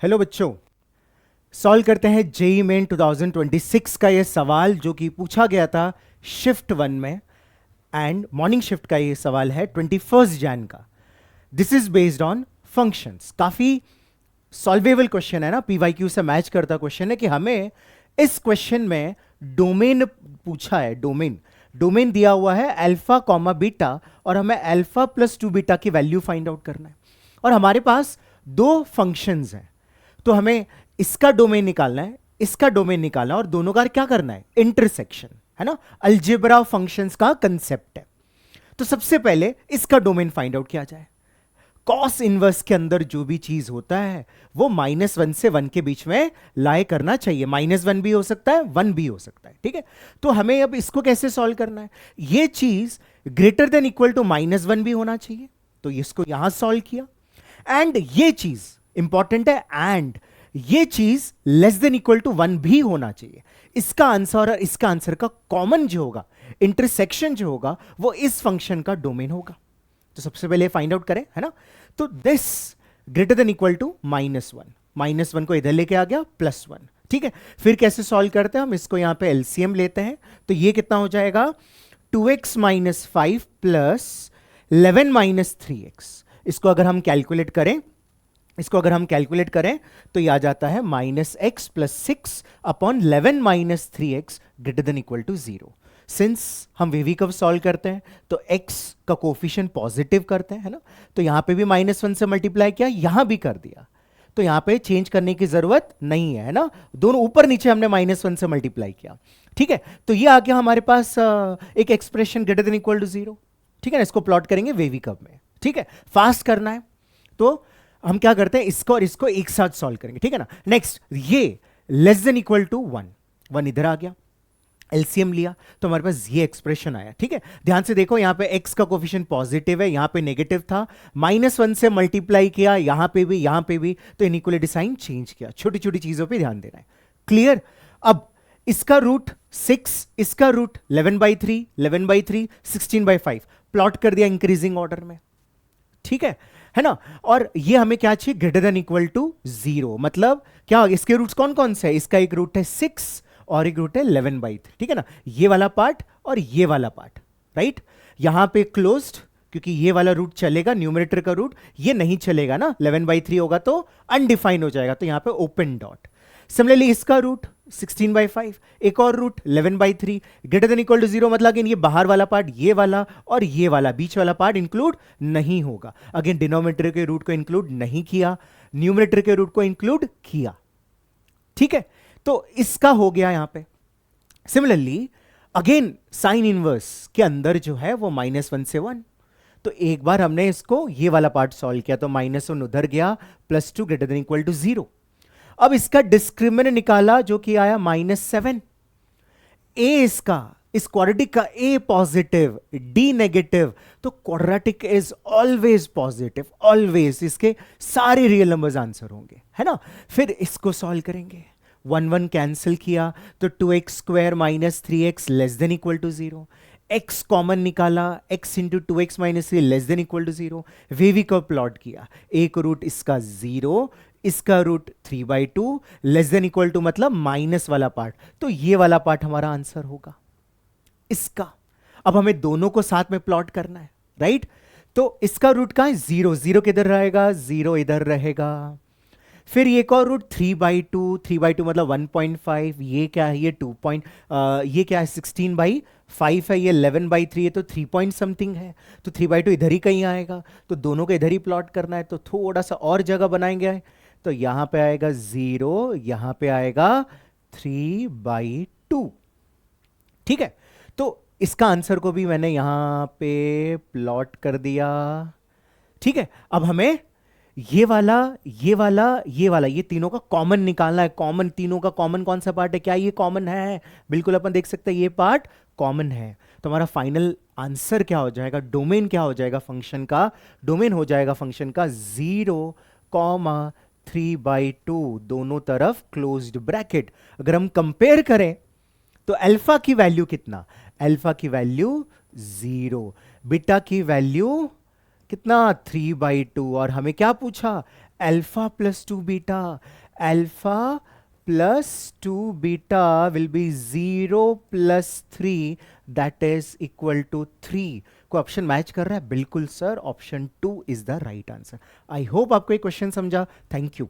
Hello बच्चों, solve करते हैं जेई मेन 2026 का ये सवाल जो कि पूछा गया था शिफ्ट 1 में। एंड मॉर्निंग शिफ्ट का ये सवाल है 21 जैन का। This is based on functions. काफी सॉल्वेबल क्वेश्चन है ना, पीवाईक्यू से मैच करता क्वेश्चन है कि हमें इस क्वेश्चन में डोमेन पूछा है। डोमेन डोमेन दिया हुआ है अल्फा कॉमा बीटा, और हमें अल्फा प्लस 2 बीटा की वैल्यू फाइंड आउट करना है। और हमारे पास दो फंक्शंस हैं, तो हमें इसका डोमेन निकालना है, इसका डोमेन निकालना है, और दोनों का क्या करना है, इंटरसेक्शन, है ना। अलजेब्रा फंक्शंस का कंसेप्ट है। तो सबसे पहले इसका डोमेन फाइंड आउट किया जाए। कॉस इनवर्स के अंदर जो भी चीज होता है वो -1 से 1 के बीच में लाई करना चाहिए। -1 भी हो सकता है, 1 भी हो सकता है, ठीक है। तो हमें अब इसको कैसे सॉल्व करना है, ये चीज ग्रेटर देन इक्वल टू -1 भी होना चाहिए, तो इसको यहां सॉल्व किया। एंड ये चीज इंपॉर्टेंट है, एंड ये चीज लेस देन इक्वल टू 1 भी होना चाहिए। इसका आंसर और इसका आंसर का कॉमन जो होगा, इंटरसेक्शन जो होगा, वो इस फंक्शन का डोमेन होगा। तो सबसे पहले फाइंड आउट करें, है ना। तो this greater than equal to -1, -1 को इधर लेके आ गया +1, ठीक है। फिर कैसे सॉल्व करते हैं हम इसको, यहां पे एलसीएम लेते हैं, तो ये कितना हो जाएगा, 2x - 5 + 11 - 3x। इसको अगर हम कैलकुलेट करें, तो ये आ जाता है -x + 6 upon 11 - 3x greater than equal to 0। Since हम वेवी कर्व सॉल्व करते हैं तो x का कोफिशिएंट पॉजिटिव करते हैं, है ना। तो यहां पे भी -1 से मल्टीप्लाई किया, यहां भी कर दिया, तो यहां पे चेंज करने की जरूरत नहीं है ना। दोनों ऊपर नीचे हमने -1 से मल्टीप्लाई किया, ठीक है। तो ये आ गया हमारे पास एक expression greater than equal to 0, ठीक है ना। इसको प्लॉट करेंगे वेवी कर्व में, ठीक है। फास्ट करना है तो हम क्या करते हैं, इसको और इसको एक साथ सॉल्व करेंगे, ठीक है ना। नेक्स्ट, ये लेस देन इक्वल टू 1 इधर आ गया, एलसीएम लिया तो हमारे पास ये एक्सप्रेशन आया, ठीक है। ध्यान से देखो, यहां पे x का कोफिशिएंट पॉजिटिव है, यहां पे नेगेटिव था, -1 से मल्टीप्लाई किया, यहां पे भी, तो इनइक्वालिटी साइन चेंज किया। छोटी छोटी चीजों पे ध्यान देना है, क्लियर। अब इसका रूट 6, इसका रूट 11/3, 11/3, 16/5 प्लॉट कर दिया इंक्रीजिंग ऑर्डर में, ठीक है ना। और ये हमें क्या चाहिए, ग्रेटर देन इक्वल टू 0, मतलब क्या, इसके रूट्स कौन कौन से है, इसका एक रूट है 6 और एक रूट है 11/3, ठीक है ना। ये वाला पार्ट और ये वाला पार्ट, राइट। यहां पे क्लोज्ड, क्योंकि ये वाला रूट चलेगा, न्यूमरेटर का रूट, ये नहीं चलेगा ना, 11/3 होगा तो अनडिफाइन हो जाएगा, तो यहां पे ओपन डॉट। सिमिलरली इसका रूट 16/5, एक और root 11/3 greater than equal to 0, मतलब अगेन ये बाहर वाला पार्ट, ये वाला और ये वाला बीच वाला पार्ट इंक्लूड नहीं होगा। अगेन डिनोमिनेटर के रूट को इंक्लूड नहीं किया, न्यूमरेटर के रूट को इंक्लूड किया, ठीक है। तो इसका हो गया यहां पे। सिमिलरली अगेन साइन इनवर्स के अंदर जो है वो -1 से 1, तो एक बार हमने इसको ये वाला पार्ट सॉल्व किया तो -1 उधर गया, +2 ग्रेटर देन इक्वल टू 0। अब इसका डिस्क्रिमिनेंट निकाला जो कि आया -7। ए इसका, इस क्वाड्रेटिक का ए पॉजिटिव, डी नेगेटिव, तो quadratic is always positive, always. इसके सारे रियल नंबर्स आंसर होंगे, है ना। फिर इसको सॉल्व करेंगे, 1 कैंसिल किया तो 2x² - 3x less than equal to 0। x common निकाला, x into 2x - 3 less than equal to 0। Wavy curve plot किया, एक रूट इसका 0, इसका root 3/2 less than equal to, मतलब माइनस वाला पार्ट, तो ये वाला पार्ट हमारा आंसर होगा इसका। अब हमें दोनों को साथ में प्लॉट करना है, राइट। तो इसका रूट कहां है, 0, 0 किधर रहेगा, 0 इधर रहेगा। फिर एक और रूट 3/2, 3/2 मतलब 1.5, ये क्या है, ये 2 ये क्या है 16/5 है, ये 11/3 है, तो 3 पॉइंट समथिंग है, तो 3/2 इधर ही कहीं आएगा, तो दोनों को इधर ही प्लॉट करना है। तो थोड़ा सा और जगह बनाएंगे, तो यहां पे आएगा 0, यहां पे आएगा 3/2, ठीक है। तो इसका आंसर को भी मैंने यहां पे प्लॉट कर दिया, ठीक है। अब हमें ये वाला, ये वाला, ये वाला, ये तीनों का कॉमन निकालना है। कॉमन, तीनों का कॉमन कौन सा पार्ट है, क्या ये कॉमन है, बिल्कुल अपन देख सकते हैं ये पार्ट कॉमन है। तो हमारा फाइनल आंसर क्या हो जाएगा, डोमेन क्या हो जाएगा फंक्शन का, डोमेन हो जाएगा फंक्शन का 0, 3/2, दोनों तरफ क्लोज्ड ब्रैकेट। अगर हम कंपेयर करें तो अल्फा की वैल्यू कितना, अल्फा की वैल्यू 0, बीटा की वैल्यू कितना 3/2, और हमें क्या पूछा, alpha plus 2 beta, alpha plus 2 beta will be 0 plus 3, that is equal to 3. को ऑप्शन मैच कर रहा है? बिल्कुल sir, option 2 is the right answer. I hope आपको ये क्वेश्चन समझा. Thank you.